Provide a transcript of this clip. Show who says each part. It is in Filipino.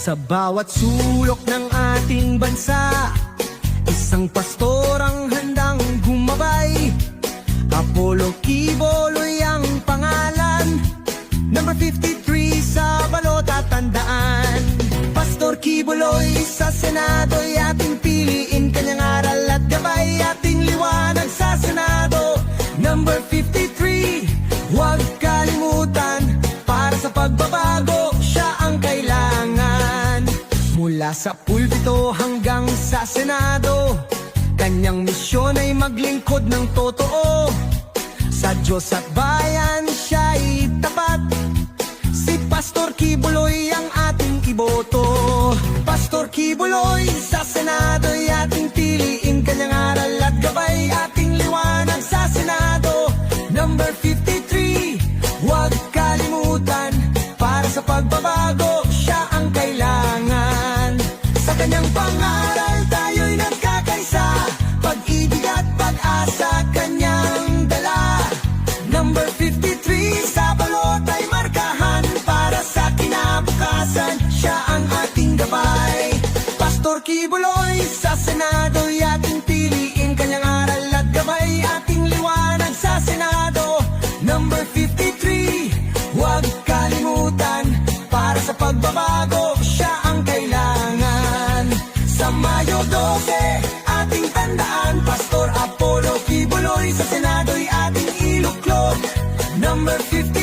Speaker 1: Sa bawat sulok ng ating bansa, isang pastor ang handang gumabay. Apollo Quiboloy ang pangalan, number 53 sa balota tandaan. Pastor Quiboloy sa Senado'y ating piliin, kanyang aral at gabay ating liwanag sa Senado. Number 53, huwag kalimutan, para sa pagbabago siya ang kailangan. Mula sa pulpito hanggang sa Senado, kanyang misyon ay maglingkod ng totoo. Sa Diyos at bayan siya'y tapat, si Pastor Quiboloy ang ating iboto. Pastor Quiboloy sa Senado'y ating piliin, kanyang aral at gabay ating liwanag sa Senado. Number 53, huwag kalimutan, para sa pagbabago siya ang kailangan. Sa kanyang pangaral tayo'y nagkakaisa, pag-ibig at pag-asa kanyang dala. Number 53 sa balota'y markahan, para sa kinabukasan siya ang ating gabay. Pastor Quiboloy sa Senado'y ating piliin, kanyang aral at gabay ating liwanag sa Senado. Number 53, huwag kalimutan, para sa pagbabago siya ang kailangan. Sa Mayo 12, ating tandaan, Pastor Apollo Quiboloy sa Senado'y ating iluklog. Number 50